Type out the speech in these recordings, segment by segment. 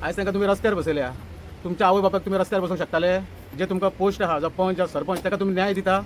आयज तांकां तुमी रस्त्यार बसयल्या. तुमच्या आवय बापायक तुमी रस्त्यार बसोवंक शकताले? जे तुमकां पोस्ट आहा जो पंच सरपंच ताका तुमी न्याय दिता?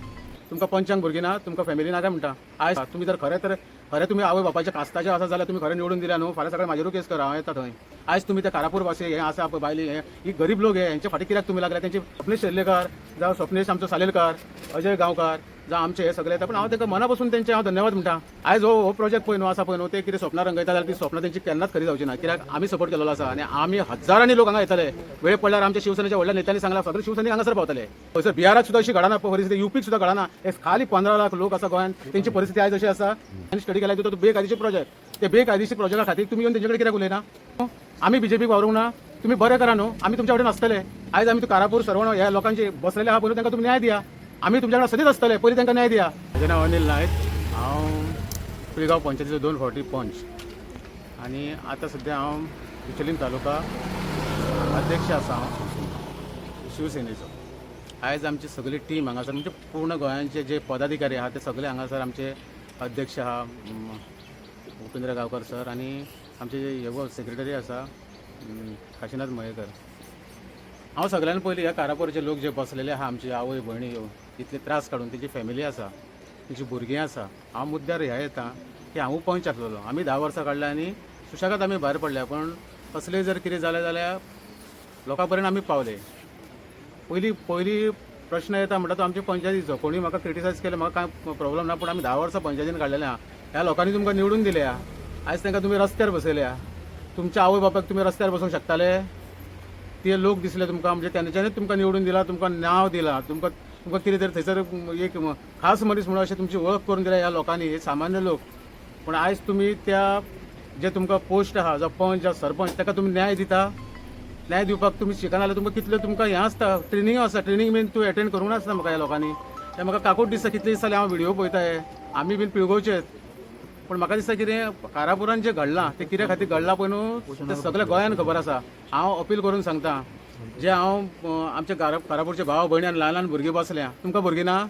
तुमकां पंचांक भुरगीं ना, तुमकां फॅमिली ना काय म्हणटा? आयज तुमी जर खरें तुमी आवय बापायच्या कास्ताचे आसा जाल्यार तुमी खरें निवडून दिल्या न्हू. फाल्यां सकाळीं म्हाजेरूय केस करा, हांव येता थंय. आयज तुमी ते कारापूर वासी हे आसा पळय बायली ही गरीब लोक हेंचे फाटीं कित्याक तुमी लागल्या? तेंचे स्वप्नेश शेर्लेकार जावं स्वप्नेश आमचो सालेलकार, अजय गांवकार जावं आमचे हे सगळे येता. पण हांव तांकां मना बसून तेंचे हांव धन्यवाद म्हणटा. आयज हो प्रोजेक्ट पळय न्हू आसा पळय न्हू, ते कितें स्वप्नां रंगयता जाल्यार ती स्वप्नां तेंची केन्नाच खरी जावची ना. कित्याक आमी सपोर्ट केलेलो आसा आनी आमी हजारांनी लोक हांगा येतले. वेळ पडल्यार आमच्या शिवसेनेच्या व्हडल्या नेत्यांनी सांगला सगळे शिवसैनीक हांगासर पावतले. थंयसर बिहाराक सुद्दां अशी घडना परिस्थिती, युपीक सुद्दां घडना. एक खाली 15 लाख लोक आसा गोंयांत, तेंची परिस्थिती आयज अशी आसा. आनी स्टडी केल्यार तो बेकायदेशीर प्रोजेक्ट, ते बेकायदेशीर प्रोजेक्टा खातीर तुमी येवन तेंचे कडेन कित्याक उलयना? आमी बीजेपीक वावरूंक ना? तुमी बरें करा न्हू, आमी तुमच्या कडेन आसतले. आयज आमी कारापूर सरवण ह्या लोकांचे बसलेले आहा पळय तांकां तुमी न्याय दिया. आमी तुमच्या कडेन सदींच आसतले, पयलीं तांकां न्याय दिया. म्हजें नांव अनिल नायक, हांव पिळगांव पंचायतीचो 2 फावटी पंच आनी आतां सद्या हांव बिचोलीम तालुका अध्यक्ष आसा हांव शिवसेनेचो. आयज आमची सगळी टीम हांगासर म्हणजे पूर्ण गोंयांचे जे पदाधिकारी आहा ते सगळे हांगासर आमचे अध्यक्ष आहा उपेंद्र गांवकर सर आनी आमचे जे सेक्रेटरी आसा काशीनाथ मयेकर. हांव सगळ्यान पयलीं ह्या कारापूरचे लोक जे बसलेले आहा आमचे आवय भयणी इतले त्रास काडून तेजी फॅमिली आसा, तेजी भुरगीं आसा. हांव मुद्द्यार ह्या येता की हांवूय पंच आसलेलो. आमी 10 वर्सां काडल्या आनी सुशेगाद आमी भायर पडल्या. पण असलें जर कितें जालें जाल्यार लोकां पर्यंत आमी पावले. पयली प्रश्न येता म्हणटा तो आमच्या पंचायतीचो. कोणी म्हाका क्रिटिसायज केलें म्हाका कांय प्रॉब्लम ना, पूण आमी 10 वर्सां पंचायतीन काडलेले आहा. ह्या लोकांनी तुमकां निवडून दिल्या, आयज तांकां तुमी रस्त्यार बसयल्या. तुमच्या आवय बापायक तुमी रस्त्यार बसोवंक शकताले? ते लोक दिसले तुमकां, म्हणजे तेंच्यांनीच तुमकां निवडून दिला, तुमकां नांव दिलां, तुमकां कितें तरी थंयसर एक खास मनीस म्हणून अशें तुमची वळख करून दिल्या ह्या लोकांनी, हे सामान्य लोक. पूण आयज तुमी त्या जे तुमकां पोस्ट आहा जो पंच जावं सरपंच ताका तुमी न्याय दिता? न्याय दिवपाक तुमी शिकना जाल्यार तुमकां कितलें तुमकां हें आसता, ट्रेनिंग आसा. ट्रेनिंग बीन तूं एटेंड करूंक नासता म्हाका ह्या लोकांनी. ते म्हाका काकूट दिसता कितले दीस जाले हांव व्हिडिओ पळयताय. आमी बीन पिळगोवचेच. पण म्हाका दिसता कितें कारापुरान जें घडलां तें कित्या खातीर घडलां पळय न्हू तें सगळ्या गोंयान खबर आसा. हांव अपील करून सांगता, जे हांव आमचे कारापूरचे भाव भयणी आनी ल्हान ल्हान भुरगीं बसल्या, तुमकां भुरगीं ना?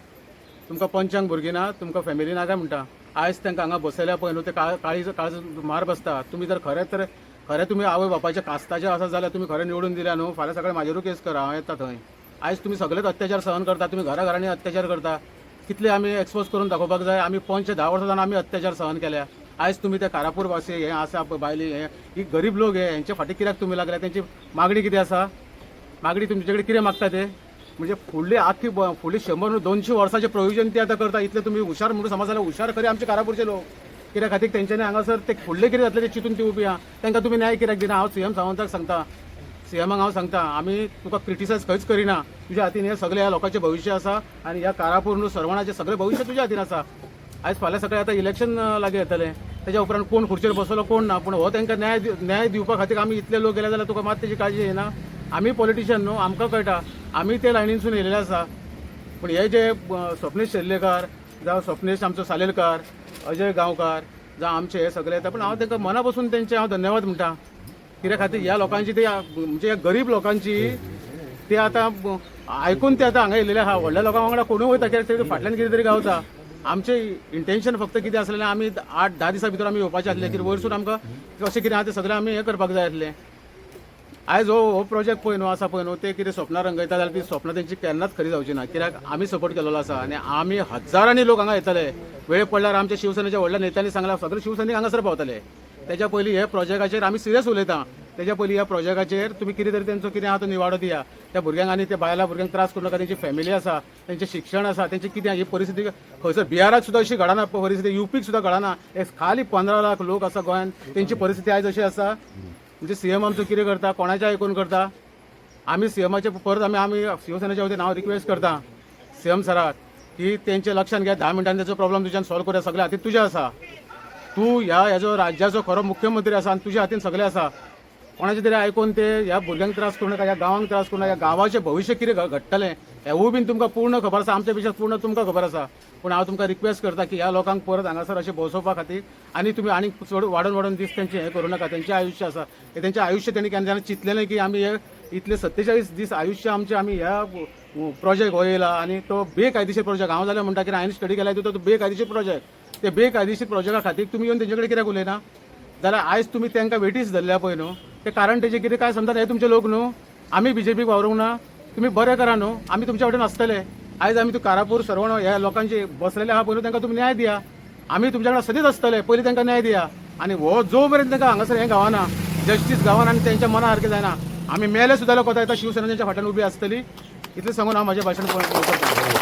तुमकां पंचांक भुरगीं ना? तुमकां फॅमिली ना काय म्हणटा? आयज तांकां हांगा बसयल्या पळय न्हू ते काळीज मार बसता. तुमी जर खरें तुमी आवय बापायच्या कास्ताचे आसा जाल्यार तुमी खरें निवडून दिल्या न्हू. फाल्यां सकाळीं म्हाजेरूय केस करा, हांव येता थंय. आयज तुमी सगळेच अत्याचार सहन करता, तुमी घराघरांनी अत्याचार करता. कितले आमी एक्सपोज करून दाखोवपाक जाय? आमी पंच 10 वर्सां जावन आमी अत्याचार सहन केल्या. आयज तुमी ते कारापूर वासी हे आसा पळय बायली ही गरीब लोक हेंचे फाटीं कित्याक तुमी लागल्या? तेंची मागणी कितें आसा? मागणी तुमचे कडेन कितें मागता ते? म्हणजे फुडली 100-200 वर्सांचे प्रोविजन ते आतां करता. इतले तुमी हुशार म्हणून समज जाल्यार हुशार खरे आमचे कारापूरचे लोक. कित्या खातीर तेंच्यांनी हांगासर ते फुडले कितें जातले ते चिंतून ती उबी आहा. तांकां तुमी न्याय कित्याक दिना? हांव सीएम सावंताक सांगता, सीएमाक हांव सांगता, आमी तुका क्रिटिसायज खंयच करिना. तुज्या हातीन हे सगळे ह्या लोकांचें भविश्य आसा आनी ह्या कारापूर न्हू सरवणाचें सगळें भविश्य तुज्या हातीन आसा. आयज फाल्यां सकाळीं आतां इलेक्शन लागीं येतलें, तेज्या उपरांत कोण खुर्चेर बसलो कोण ना. पूण हो तांकां न्याय दिवपा खातीर आमी इतले लोक गेले जाल्यार तुका मात तेजी काळजी येना? आमी पॉलिटिशियन न्हू, आमकां कळटा, आमी ते लायनीनसून येयलेले आसा. पूण हे जे स्वप्नेश शेर्लेकार जावं स्वप्नेश आमचो सालेलकार, अजय गांवकार जावं आमचे हे सगळे येता. पण हांव तांकां मना बसून तेंचे हांव धन्यवाद म्हणटा. कित्या खातीर ह्या लोकांची ते म्हणजे ह्या गरीब लोकांची ते आतां आयकून ते आतां हांगा येयलेले आहा. व्हडल्या लोकां वांगडा कोणूय वयता कित्याक तरी फाटल्यान कितें तरी गावता. आमचे इंटेन्शन फक्त कितें आसलें, आमी 8-10 दिसां भितर आमी येवपाचे आसले. कितें वयरसून आमकां कशें कितें आहा तें सगळें आमी हें करपाक जाय आसलें. आयज हो प्रोजेक्ट पळय न्हू आसा पळय न्हू, ते कितें स्वप्नां रंगयता जाल्यार ती स्वप्नां तेंची केन्नाच खरी जावची ना. कित्याक आमी सपोर्ट केलेलो आसा आनी आमी हजारांनी लोक हांगा येतले. वेळ पडल्यार आमच्या शिवसेनेच्या व्हडल्या नेत्यांनी सांगला सगळे शिवसैनीक हांगासर पावतले. तेच्या पयलीं हे प्रोजेक्टाचेर आमी सिरियस उलयता. तेच्या पयलीं ह्या प्रोजेक्टाचेर तुमी कितें तरी तेंचो कितें आहा तो निवाडो दिया. त्या भुरग्यांक आनी त्या बायलां भुरग्यांक त्रास करूं नाका. तेंची फॅमिली आसा, तेंचें शिक्षण आसा, तेंची कितें ही परिस्थिती खंयसर बिहाराक सुद्दां अशी घडना परिस्थिती, युपीक सुद्दां घडना. एक खाली 15 लाख लोक आसा गोंयांत, तेंची परिस्थिती आयज अशी आसा. म्हणजे सीएम आमचो कितें करता, कोणाचें आयकून करता? आमी सीएमाचे परत आमी शिवसेनेच्या वतीन हांव रिक्वेस्ट करता सीएम सराक की तेंचे लक्षात घ्या. 10 मिनटांनी तेचो प्रॉब्लेम तुज्यान सॉल्व करूया. सगळ्या हातीन तुज्या आसा. तूं ह्या राज्याचो खरो मुख्यमंत्री आसा आनी तुज्या हातीन सगळें आसा. कोणाचे तरी आयकून ते ह्या भुरग्यांक त्रास करूं नाका, ह्या गांवांक त्रास करूं नाका. ह्या गांवाचें भविश्य कितें घडटलें हेवूय बीन तुमकां पूर्ण खबर आसा. आमच्या पेक्षा पूर्ण तुमकां खबर आसा. पूण हांव तुमकां रिक्वेस्ट करता की ह्या लोकांक परत हांगासर अशें बसोवपा खातीर आनी तुमी आनी चड वाडून दीस तेंचें हें करूं नाका. तेंचें आयुश्य आसा, तेंचें आयुश्य तेणी केन्ना चिंतलेलें की आमी हे इतले 47 दीस आयुश्य आमचें आमी ह्या प्रोजेक्ट हो येयला आनी तो बेकायदेशीर प्रोजेक्ट. हांव जाल्यार म्हणटा की हांवें स्टडी केल्या तो बेकायदेशीर प्रोजेक्ट. ते बेकायदेशीर प्रोजेक्टा खातीर तुमी येवन तेंचे कडेन कित्याक उलयना? जाल्यार आयज तुमी तांकां वेटीस धरल्या पळय न्हू, ते कारण तेजे कितें काय समजा हे तुमचे लोक न्हू आमी बीजेपीक वावरूंक ना तुम्ही बरें करा न्हू आमी तुमच्या कडेन आसतले आयज आमी तू कारापूर सरवण ह्या लोकांचे बसलेले आहा पयलीं तांकां तुम्ही न्याय दिया आमी तुमच्या कडेन सदींच आसतले पयलीं तांकां न्याय दिया आनी हो जो मेरेन तांकां हांगासर हें गावना जस्टीस गावना आनी तेंच्या मना सारकें जायना आमी मेले सुद्दां कोता येता शिवसेना तेंच्या फाटल्यान उबी आसतली इतलें सांगून हांव म्हाजें भाशण करता